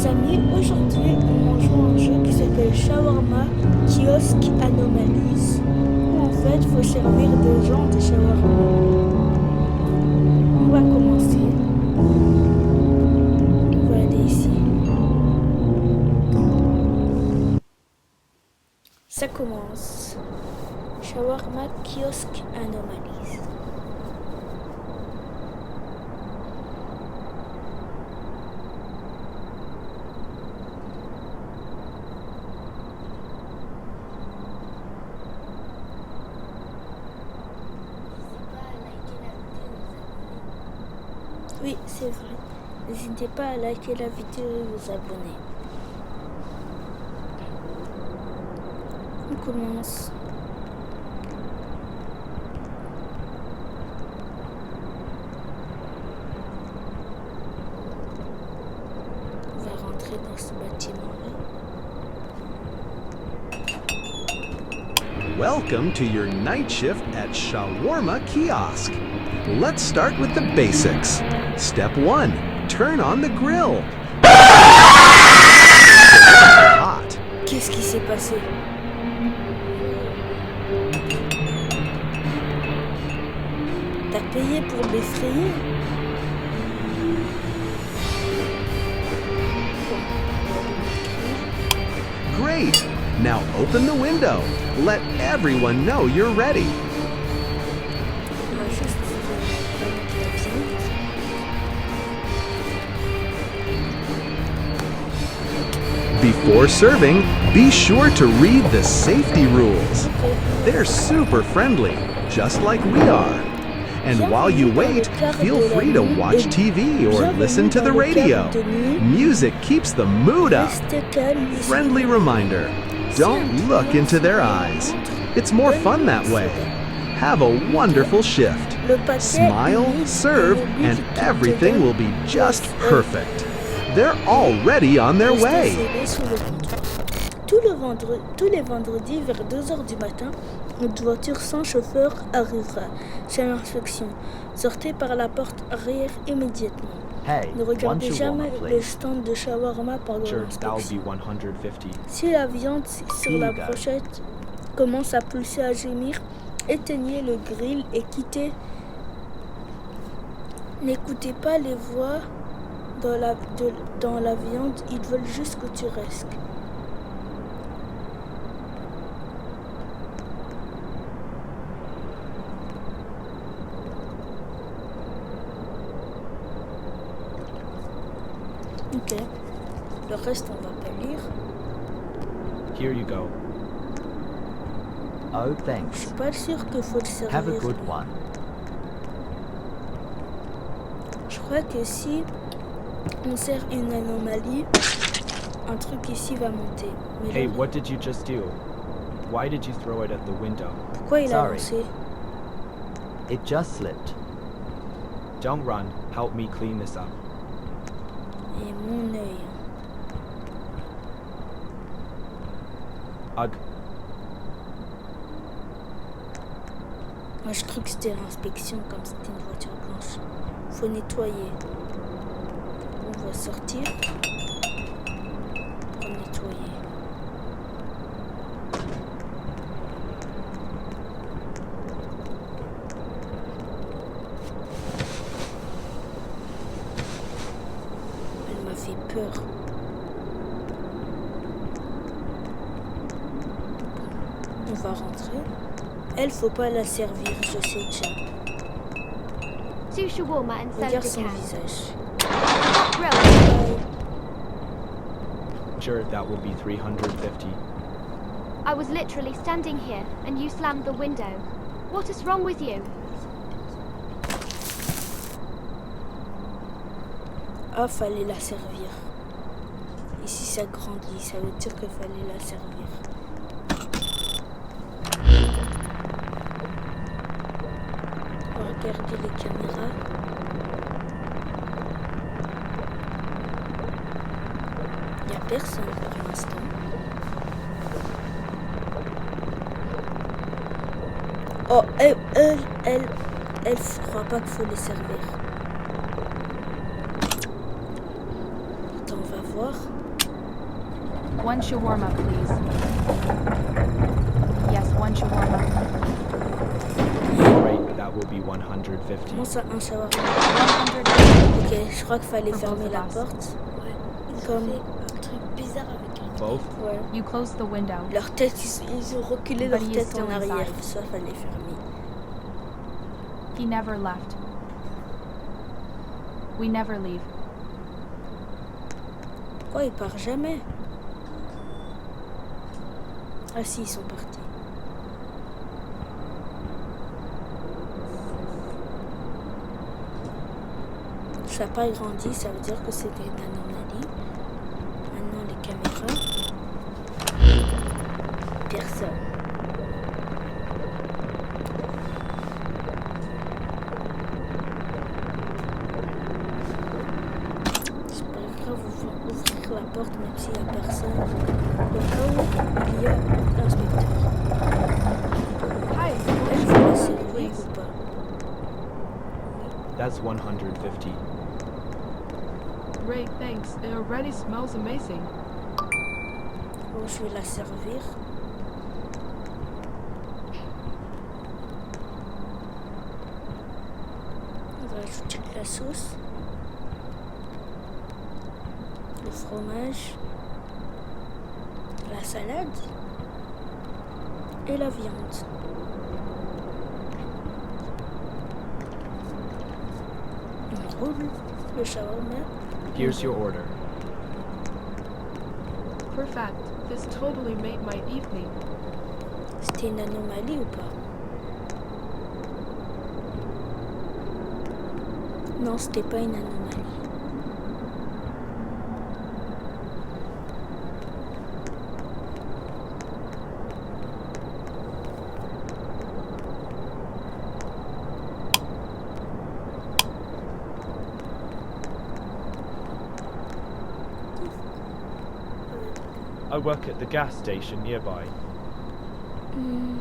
amis, aujourd'hui on joue à un jeu qui s'appelle Shawarma Kiosk Anomalies où en fait il faut servir des gens des shawarma. On va commencer. On va aller ici. Ça commence. Shawarma Kiosk Anomalies. Oui, c'est vrai. N'hésitez pas à liker la vidéo et vous abonner. On commence. On va rentrer dans ce bâtiment-là. Welcome to your night shift at Shawarma Kiosk. Let's start with the basics. Step 1. Turn on the grill. Hot. Qu'est-ce qui s'est passé? T'as payé pour l'effrayer? Great. Now open the window. Let everyone know you're ready. On va juste mettre la viande. Before serving, be sure to read the safety rules. They're super friendly, just like we are. And while you wait, feel free to watch TV or listen to the radio. Music keeps the mood up. Restez calme. Friendly reminder, don't look into their eyes. It's more fun that way. Have a wonderful shift. Le paquet Smile, unique serve, et le and but qui te everything donne will be just le perfect. They're already on their Restez way. scellés sous le comptoir. Tous les vendredis vers 2h du matin, notre voiture sans chauffeur arrivera. C'est l'inspection. Sortez par la porte arrière immédiatement. Hey, Ne regardez one jamais shawarma, le please. stand de shawarma pendant Sure, that will l'inspection. be 150. Si la viande sur la Here you go. brochette commence à pulser, à gémir, éteignez le grill et quittez. N'écoutez pas les voix dans la viande, ils veulent juste que tu restes. Ok. Le reste, on va pas lire. Here you go. Oh, Je thanks. suis pas sûre qu'il faut le servir. Have a good lui. one. Je crois que si on sert une anomalie, un truc ici va monter. Mais Hey, là, what did you just do? Why did you throw it at the window? pourquoi il a Sorry. lancé? It just slipped. Don't run. Help me clean this up. Et mon œil. Ugh. Moi, je crois que c'était l'inspection, comme c'était une voiture blanche. Faut nettoyer. On va sortir pour nettoyer. Elle m'a fait peur. On va rentrer. Elle, faut pas la servir, je sais déjà. Two shawarma and Regarde soda son can. visage. Hot grill. Sure, that will be 350. I was literally standing here and you slammed the window. What is wrong with you? Ah, fallait la servir. Et si ça grandit, ça veut dire qu'il fallait la servir. On va regarder les caméras. Il n'y a personne pour l'instant. Oh, elle croit pas qu'il faut les servir. Attends, on va voir. voir. One shawarma, please. Yes, one shawarma. Alright, that will be 150. Comment ça, un shawarma? 100. Ok, je crois qu'il fallait For fermer both la of us. porte. Comme un truc bizarre avec un... Both? Ouais. You close the window. Leur tête, ils ont reculé leur But he is tête still en arrière. inside. Ça, fallait fermer. He never left. We never leave. Quoi, il part jamais? Ah si, ils sont partis. Ça n'a pas grandi, ça veut dire que c'était une anomalie. Maintenant, les caméras. Personne. C'est pas grave, on va ouvrir la porte même s'il n'y a personne. Au cas où il y a l'inspecteur. Hi, Il faut la servir ou pas? That's 150. Great, thanks. It already smells amazing. Oh, je vais la servir. On va ajouter de la sauce. Le fromage. La salade. Et la viande. On roule le shawarma. Here's your order. Perfect. This totally made my evening. C'était une anomalie ou pas? Non, c'était pas une anomalie. I work at the gas station nearby. Hmm.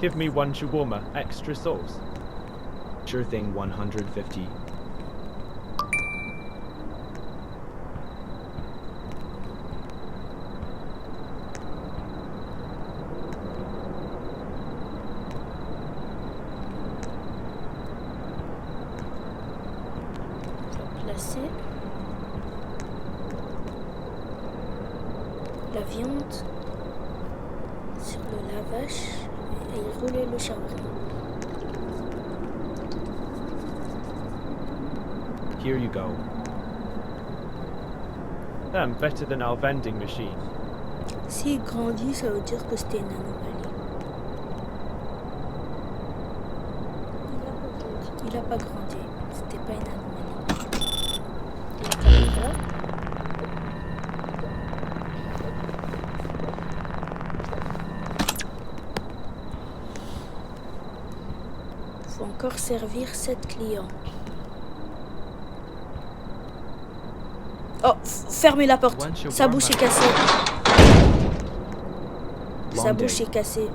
Give me one shawarma, extra sauce. Sure thing, 150. Placer la viande sur le lavage et rouler le shawarma. Here you go. Damn, better than our vending machine. S'il grandit, ça veut dire que c'était une anomalie. Il a pas grandi. C'était pas une anomalie. La caméra. Faut encore servir 7 clients. Oh, fermez la porte. One Sa bouche est cassée. Sa Long bouche day. est cassée.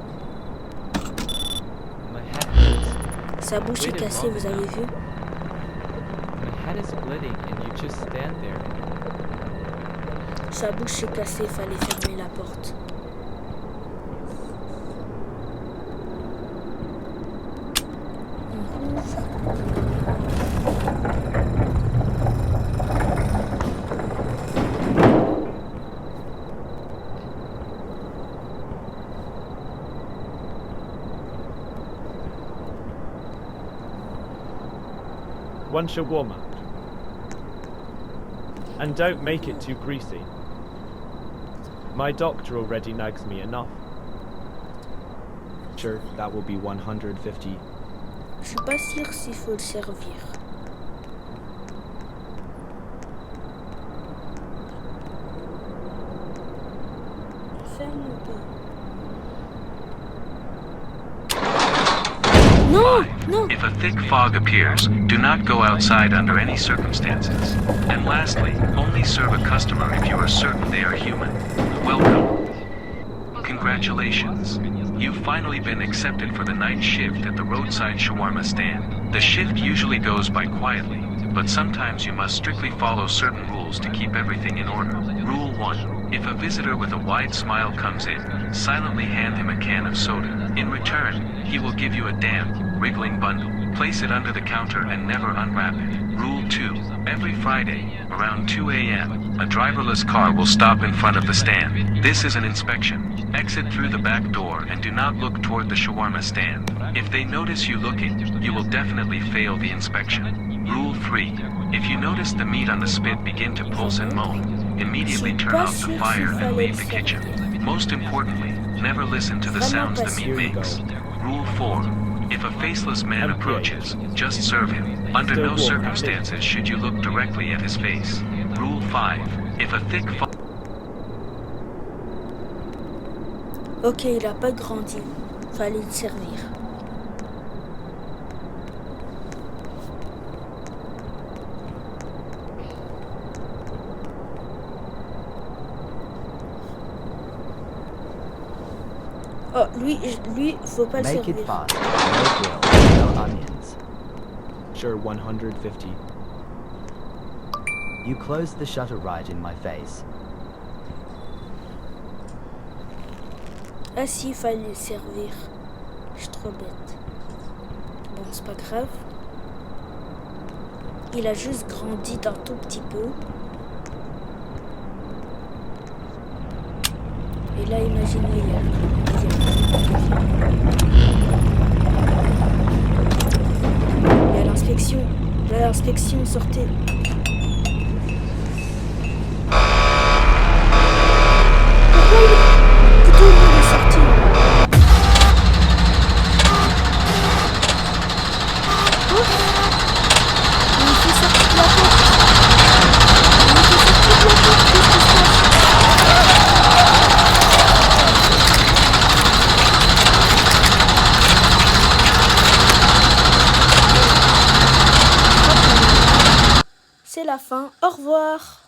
My head hurts. Sa bouche est cassée, vous avez vu? My head is bleeding and you just stand there. Sa bouche est cassée, fallait fermer la porte. On ouvre. One shawarma. And don't make it too greasy. My doctor already nags me enough. Sure, that will be 150. Je suis pas sûre s'il faut le servir. Ferme le peu. Non, non. If a thick fog appears, do not go outside under any circumstances. And lastly, only serve a customer if you are certain they are human. Welcome. Congratulations. You've finally been accepted for the night shift at the roadside shawarma stand. The shift usually goes by quietly, but sometimes you must strictly follow certain rules to keep everything in order. Rule 1. If a visitor with a wide smile comes in, silently hand him a can of soda. In return, he will give you a damp, wriggling bundle. Place it under the counter and never unwrap it. Rule 2. Every Friday, around 2 a.m., a driverless car will stop in front of the stand. This is an inspection. Exit through the back door and do not look toward the shawarma stand. If they notice you looking, you will definitely fail the inspection. Rule 3. If you notice the meat on the spit begin to pulse and moan, immediately turn off the fire and leave the kitchen. Most importantly, never listen to the sounds the meat makes. Rule 4. If a faceless man approaches, just serve him. Under no circumstances should you look directly at his face. Rule 5. If a thick Ok, il a pas grandi. Fallait le servir. Oh, lui, faut pas le Make servir. it fast. No grill, no onions. Sure, 150. You closed the shutter right in my face. Ah si, il fallait le servir. Je suis trop bête. Bon, c'est pas grave. Il a juste grandi d'un tout petit peu. Et là, imaginez, il y a l'inspection. Là, l'inspection sortait. Pourquoi il est sorti? C'est la fin. Au revoir.